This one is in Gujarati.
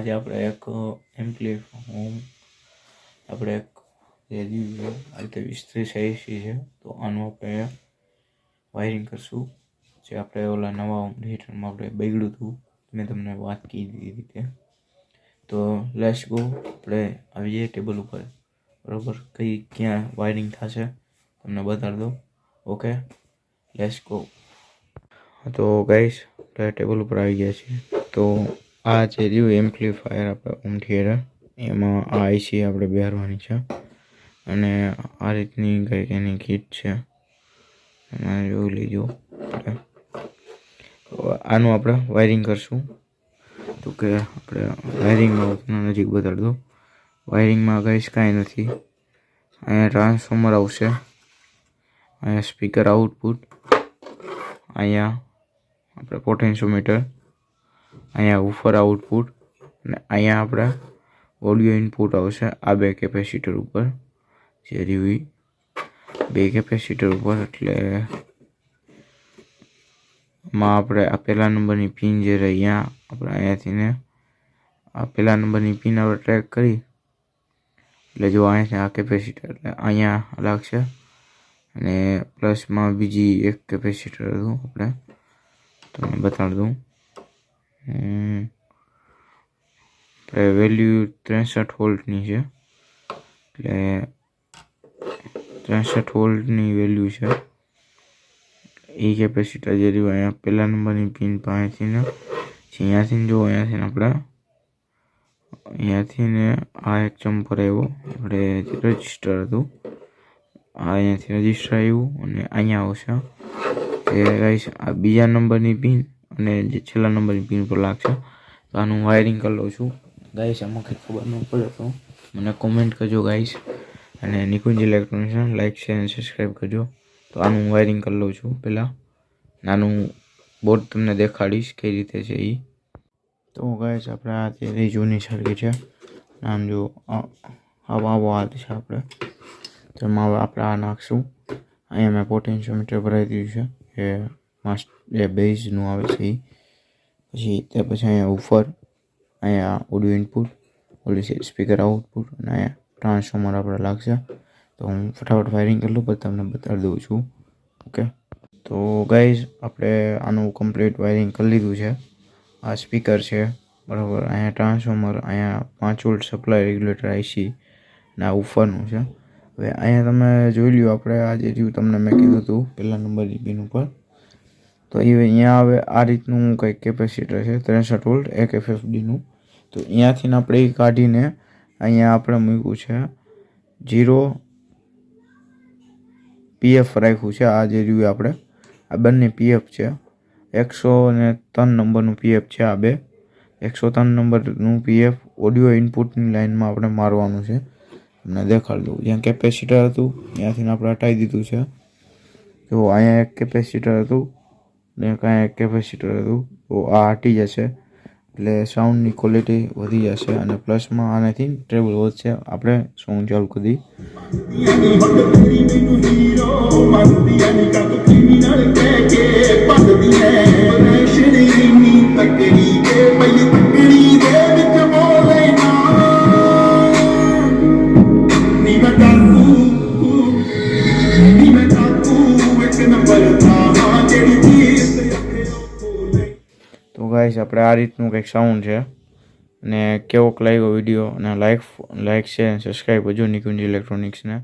આજે આપણે એક આપણે એક રિવ્યુ આ રીતે 20-30 છે, તો આનું આપણે વાયરિંગ કરશું. જે આપણે ઓલા નવા હોમ થિયેટરમાં આપણે બગડ્યું હતું, મેં તમને વાત કીધી રીતે. તો લેટ્સ ગો, આપણે આવી જઈએ ટેબલ ઉપર, બરાબર. ક્યાં વાયરિંગ થશે તમને બતાડી દો. Okay, let's go. તો ગાઈસ, આપણે ટેબલ ઉપર આવી ગયા છીએ. તો આ જે રહ્યું એમ્પ્લીફાયર આપણે હોમ થિયેટર, એમાં આ આઈસી આપણે બેહારવાની છે અને આ રીતની કંઈક એની કીટ છે, એમાં જોઈ લેજો. આનું આપણે વાયરિંગ કરશું. તો કે આપણે વાયરિંગમાં નજીક બતાડી દો. વાયરિંગમાં ગાઈસ કાંઈ નથી. અહીંયા ટ્રાન્સફોર્મર આવશે, અહીંયા સ્પીકર આઉટપુટ, અહીંયા આપણે પોટેન્શિયોમીટર, અહીંયા વુફર આઉટપુટ અને અહીંયા આપણે ઓડિયો ઇનપુટ આવશે. આ બે કેપેસિટર ઉપર જે રહ્યું, બે કેપેસિટર ઉપર. એટલે માં આપણે આ પહેલા નંબરની પિન જે રહી, અહીંયા આપણે અહીંયાથી ને આ પહેલા નંબરની પિન આપણે ટ્રેક કરી, એટલે જો અહીંયાથી આ કેપેસિટર એટલે અહીંયા લાગશે અને પ્લસમાં બીજી એક કેપેસિટર હતું, આપણે તમને બતાડી દઉં. વેલ્યુ 63 વોલ્ટની છે, એટલે 63 વોલ્ટની વેલ્યુ છે. એ કેપેસિટર જે રહ્યું અહીંયા પહેલા નંબરની પિન પાસેથી ને અહીંયાથી જો અહીંયાથી ને આ એક જમ્પર આવ્યો, આપણે જે રજિસ્ટર હતું આ અહીંયાથી રજિસ્ટર આવ્યું અને અહીંયા આવશે એ ગાઈસ આ બીજા નંબરની પિન અને જે છેલ્લા નંબરની પિન પર લાગશે. તો આનું વાયરિંગ કરી લઉં છું ગાઈસ. આમાં કંઈ ખબર ન પડે તો મને કોમેન્ટ કરજો ગાઈસ, અને નિકુંજ ઇલેક્ટ્રોનિક્સને લાઈક શેર અને સબસ્ક્રાઈબ કરજો. તો આનું વાયરિંગ કરી લઉં છું પહેલાં. નાનું બોર્ડ તમને દેખાડીશ કઈ રીતે છે એ. તો ગાઈસ, આપણે આ તે જૂની સર્કિટ છે, આમ જો આવો હાલ છે આપણે. તો એમાં હવે આપણે આ નાખશું. અહીંયા મેં પોટેન્શિયોમીટર ભરાઈ દીધું છે, એ બેઝનું આવે છે એ. પછી અહીંયા વુફર, અહીંયા ઓડિયો ઇનપુટ, ઓલી સાઈડ સ્પીકર આઉટપુટ અને અહીંયા ટ્રાન્સફોર્મર આપણે લાગશે. તો હું ફટાફટ વાયરિંગ કરી લઉં, પછી તમને બતાડી દઉં છું. ઓકે, તો ગાઈઝ, આપણે આનું કમ્પ્લીટ વાયરિંગ કરી લીધું છે. આ સ્પીકર છે, બરાબર. અહીંયા ટ્રાન્સફોર્મર, અહીંયા 5 વોલ્ટ સપ્લાય રેગ્યુલેટર આઈસી અને આ વુફરનું છે. હવે અહીંયા તમે જોઈ લ્યો, આપણે આ જે રહ્યું તમને મેં કીધું હતું પહેલા નંબરની પિન ઉપર. તો એ અહીંયા હવે આ રીતનું કંઈક કેપેસિટર છે 63 વોલ્ટ એક FFDનું. તો અહીંયાથી આપણે એ કાઢીને અહીંયા આપણે મૂક્યું છે 0 PF રાખ્યું છે. આ જે રહ્યું આપણે આ બંને PF છે, 103 નંબરનું PF છે. આ બે 103 નંબરનું PF ઓડિયો ઇનપુટની લાઇનમાં આપણે મારવાનું છે. તમને દેખાડી દઉં. જ્યાં કેપેસિટર હતું ત્યાંથી આપણે હટાવી દીધું છે. જો અહીંયા એક કેપેસિટર હતું ને કાંઈ એક કેપેસિટર હતું, તો આ હટી જશે એટલે સાઉન્ડની ક્વોલિટી વધી જશે અને પ્લસમાં આનાથી ટ્રેબલ વધશે. આપણે સોંગ ચાલુ કરી દઈએ. તો ગાઈસ, આપણે આ રીતનું કંઈક સાઉન્ડ છે. અને કેવોક લાગ્યો વિડીયો, અને લાઈક શેર અને સબસ્ક્રાઈબ કરજો નિકુંજ ઇલેક્ટ્રોનિક્સને.